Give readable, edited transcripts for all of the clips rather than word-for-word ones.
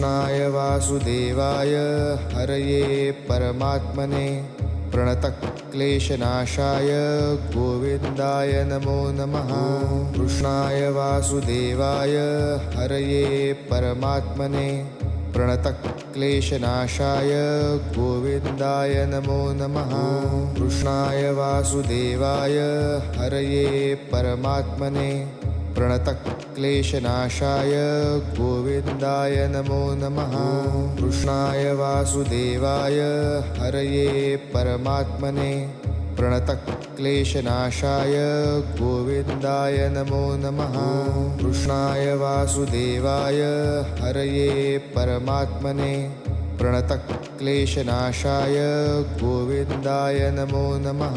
कृष्णाय वासुदेवाय हरये परमात्मने प्रणतक्लेशनाशाय गोविन्दाय नमो नमः। कृष्णाय वासुदेवाय हरये परमात्मने प्रणतक्लेशनाशाय गोविन्दाय नमो नमः। कृष्णाय वासुदेवाय हरये परमात्मने प्रणतक्लेशनाशाय गोविन्दाय नमो नमः। कृष्णाय वासुदेवाय हरये परमात्मने प्रणतक्लेशनाशाय गोविन्दाय नमो नमः। कृष्णाय वासुदेवाय हरये परमात्मने प्रणतक्लेशनाशाय गोविन्दाय नमो नमः।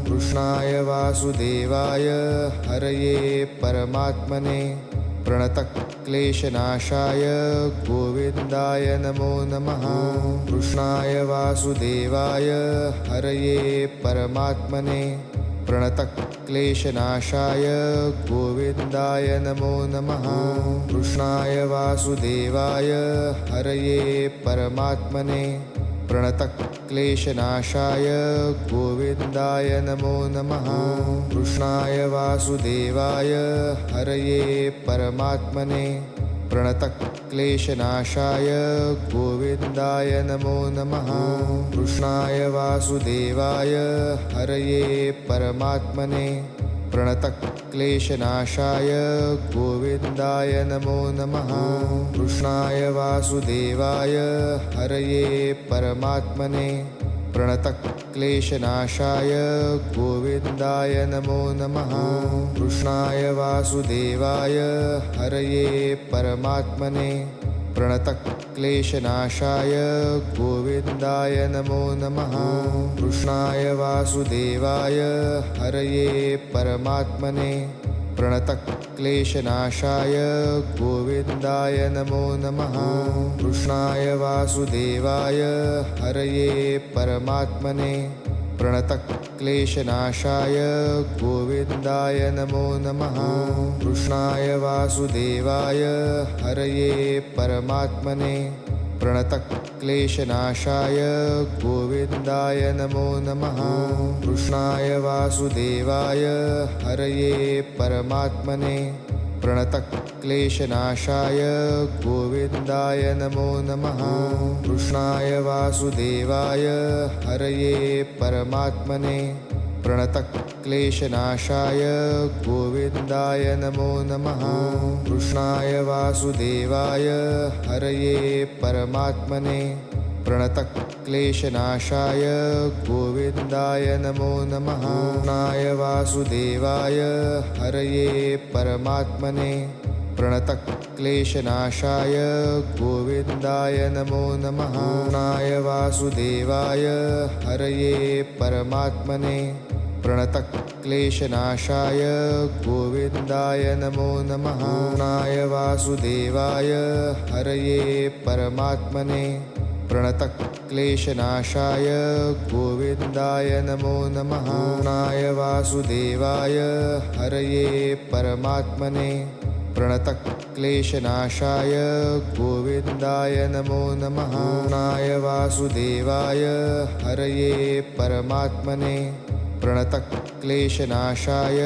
कृष्णाय वासुदेवाय हरये परमात्मने प्रणतक्लेशनाशाय गोविन्दाय नमो नमः। कृष्णाय वासुदेवाय हरये परमात्मने प्रणतक्लेशनाशाय गोविन्दाय नमो नमः। कृष्णाय वासुदेवाय हरये परमात्मने प्रणतक्लेशनाशाय गोविन्दाय नमो नमः। कृष्णाय वासुदेवाय हरये परमात्मने प्रणतक्लेशनाशाय गोविन्दाय नमो नमः। कृष्णाय वासुदेवाय हरये परमात्मने प्रणतक्लेशनाशाय गोविन्दाय नमो नमः। कृष्णाय वासुदेवाय हरये परमात्मने प्रणतक्लेशनाशाय गोविन्दाय नमो नमः। कृष्णाय वासुदेवाय हरये परमात्मने प्रणतक्लेशनाशाय गोविन्दाय नमो नमः। कृष्णाय वासुदेवाय हरये परमात्मने प्रणतक्लेशनाशाय गोविन्दाय नमो नमः। कृष्णाय वासुदेवाय हरये परमात्मने प्रणतक्लेशनाशाय गोविन्दाय नमो नमः। कृष्णाय वासुदेवाय हरये परमात्मने प्रणतक्लेशनाशाय गोविन्दाय नमो नमः। कृष्णाय वासुदेवाय हरये परमात्मने प्रणतक्लेशनाशाय गोविन्दाय नमो नमः। कृष्णाय वासुदेवाय हरये परमात्मने प्रणतक्लेशनाशाय गोविन्दाय नमो नमः। कृष्णाय वासुदेवाय हरये परमात्मने प्रणतक्लेशनाशाय गोविन्दाय नमो नमः। कृष्णाय वासुदेवाय हरये परमात्मने प्रणतक्लेशनाशाय गोविन्दाय नमो नमः। कृष्णाय वासुदेवाय हरये परमात्मने प्रणतक्लेशनाशाय गोविन्दाय नमो नमः। कृष्णाय वासुदेवाय हरये परमात्मने प्रणतक्लेशनाशाय गोविन्दाय नमो नमः। कृष्णाय वासुदेवाय हरये परमात्मने प्रणतक्लेशनाशाय गोविन्दाय नमो नमः। कृष्णाय वासुदेवाय हरये परमात्मने प्रणतक्लेशनाशाय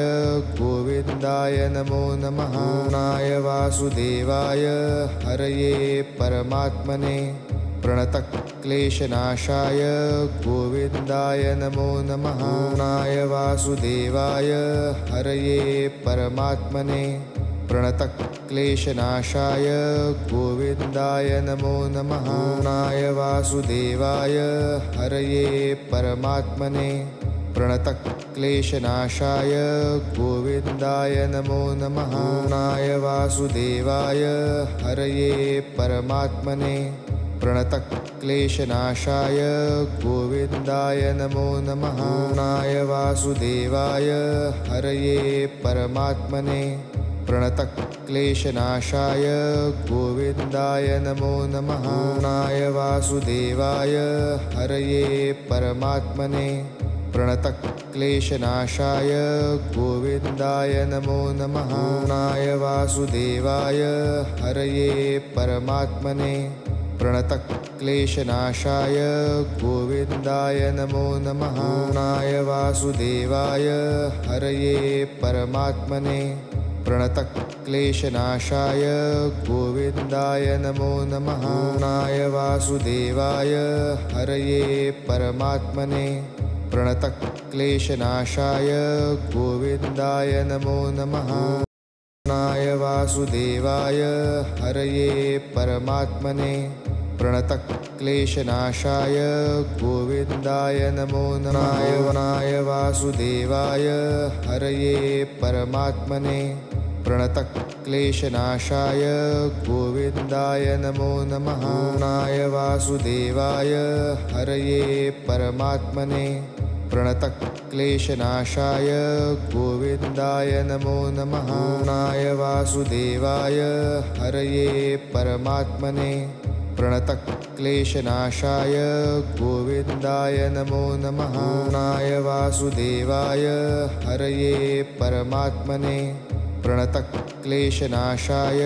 गोविन्दाय नमो नमः। कृष्णाय वासुदेवाय हरये परमात्मने प्रणतक्लेशनाशाय गोविन्दाय नमो नमः। कृष्णाय वासुदेवाय हरये परमात्मने प्रणतक्लेशनाशाय गोविन्दाय नमो नमः। कृष्णाय वासुदेवाय हरये परमात्मने प्रणतक्लेशनाशाय गोविन्दाय नमो नमः। कृष्णाय वासुदेवाय हरये परमात्मने प्रणतक्लेशनाशाय गोविन्दाय नमो नमः। कृष्णाय वासुदेवाय हरये परमात्मने प्रणतक्लेशनाशाय गोविन्दाय नमो नमः। कृष्णाय वासुदेवाय हरये परमात्मने प्रणतक्लेशनाशाय गोविन्दाय नमो नमः। नाय वासुदेवाय हरये परमात्मने प्रणतक्लेशनाशाय गोविन्दाय नमो नमः। नाय वासुदेवाय हरये परमात्मने प्रणतक्लेशनाशाय गोविन्दाय नमो नमः। नाय वासुदेवाय हरये परमात्मने प्रणतक्लेशनाशाय गोविन्दाय नमो नमः। नाय वासुदेवाय हरये परमात्मने प्रणतक्लेशनाशाय गोविन्दाय नमो नमः। नाय वासुदेवाय हरये परमात्मने प्रणतक्लेशनाशाय गोविन्दाय नमो नमः। नाय वासुदेवाय हरये परमात्मने प्रणतक्लेशनाशाय गोविन्दाय नमो नमः। नाय वासुदेवाय हरये परमात्मने प्रणतक्लेशनाशाय गोविन्दाय नमो नमः। नाय वासुदेवाय हरये परमात्मने प्रणतक्लेशनाशाय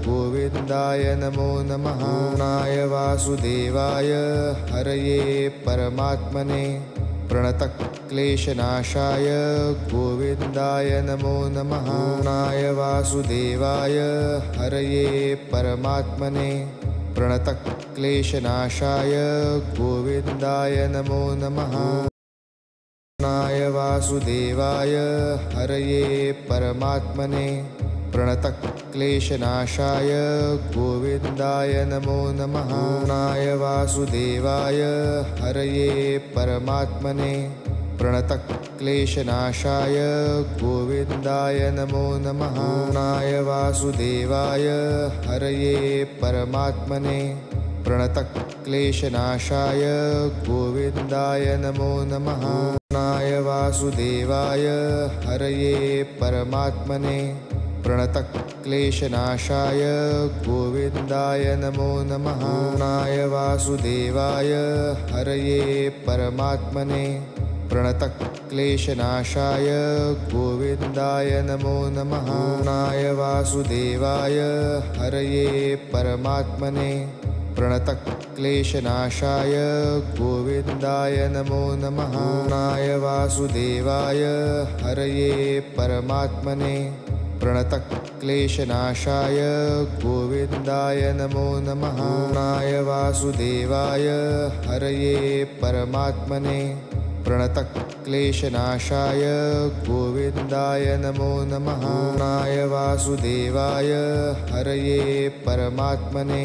गोविन्दाय नमो नमः। नाय वासुदेवाय हरये परमात्मने प्रणतक्लेशनाशाय गोविन्दाय नमो नमः। नाय वासुदेवाय हरये परमात्मने प्रणतक्लेशनाशाय गोविन्दाय नमो नमः। नाय वासुदेवाय हरये परमात्मने प्रणतक्लेशनाशाय गोविन्दाय नमो नमः। नाय वासुदेवाय हरये परमात्मने प्रणतक्लेशनाशाय गोविन्दाय नमो नमः। नाय वासुदेवाय हरये परमात्मने प्रणतक्लेशनाशाय गोविन्दाय नमो नमः। नाय वासुदेवाय हरये परमात्मने प्रणतक्लेशनाशाय गोविन्दाय नमो नमः। नाय वासुदेवाय हरये परमात्मने प्रणतक्लेशनाशाय गोविन्दाय नमो नमः। नाय वासुदेवाय हरये परमात्मने प्रणतक्लेशनाशाय गोविन्दाय नमो नमः। नाय वासुदेवाय हरये परमात्मने प्रणतक्लेशनाशाय गोविन्दाय नमो नमः। नाय वासुदेवाय हरये परमात्मने प्रणतक्लेशनाशाय गोविन्दाय नमो नमः। नाय वासुदेवाय हरये परमात्मने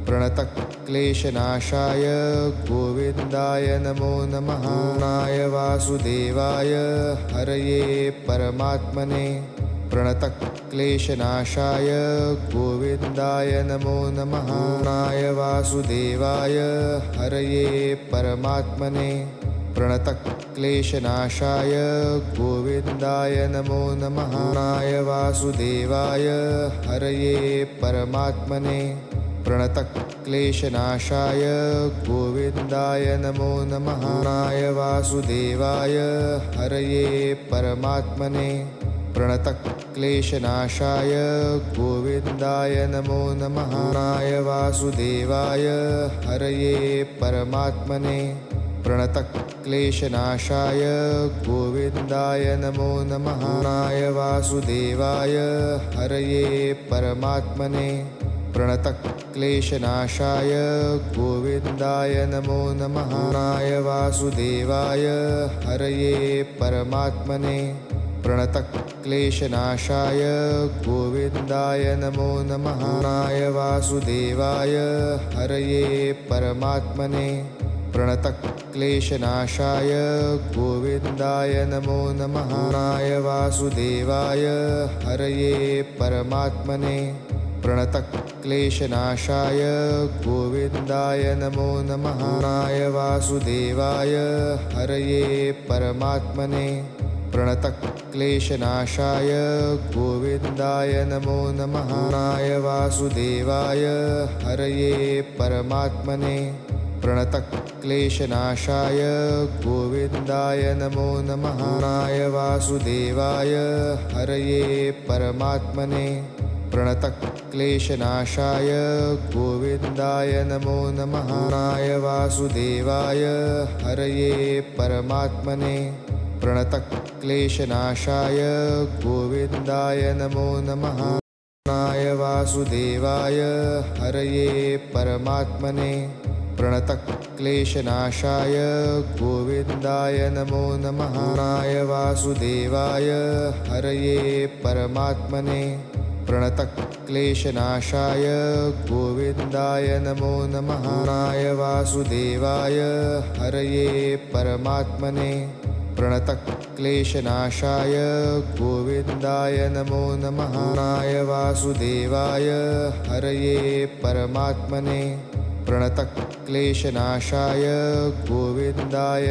प्रणतक्लेशनाशाय गोविन्दाय नमो नमः। नाय वासुदेवाय हरये परमात्मने प्रणतक्लेशनाशाय गोविन्दाय नमो नमः। नाय वासुदेवाय हरये परमात्मने प्रणतक्लेशनाशाय गोविन्दाय नमो नमः। नाय वासुदेवाय हरये परमात्मने प्रणतक्लेशनाशाय गोविन्दाय नमो नमः। नाय वासुदेवाय हरये परमात्मने प्रणतक्लेशनाशाय गोविन्दाय नमो नमः। नाय वासुदेवाय हरये परमात्मने प्रणतक्लेशनाशाय गोविन्दाय नमो नमः। नाय वासुदेवाय हरये परमात्मने प्रणतक्लेशनाशाय गोविन्दाय नमो नमः। नाय वासुदेवाय हरये परमात्मने प्रणतक्लेशनाशाय गोविन्दाय नमो नमः। नाय वासुदेवाय हरये परमात्मने प्रणतक्लेशनाशाय गोविन्दाय नमो नमः। नाय वासुदेवाय हरये परमात्मने प्रणतक्लेशनाशाय गोविन्दाय नमो नमः। नाय वासुदेवाय हरये परमात्मने प्रणतक्लेशनाशाय गोविन्दाय नमो नमः। नाय वासुदेवाय हरये परमात्मने प्रणतक्लेशनाशाय गोविन्दाय नमो नमः। कृष्णाय वासुदेवाय हरये परमात्मने प्रणतक्लेशनाशाय गोविन्दाय नमो नमः। कृष्णाय वासुदेवाय हरये परमात्मने प्रणतक्लेशनाशाय गोविन्दाय नमो नमः। कृष्णाय वासुदेवाय हरये परमात्मने प्रणतक्लेशनाशाय गोविन्दाय नमो नमः। कृष्णाय वासुदेवाय हरये परमात्मने प्रणतक्लेशनाशाय गोविन्दाय नमो नमः। कृष्णाय वासुदेवाय हरये परमात्मने प्रणतक्लेशनाशाय गोविन्दाय नमो नमः। कृष्णाय वासुदेवाय हरये परमात्मने प्रणतक्लेशनाशाय गोविन्दाय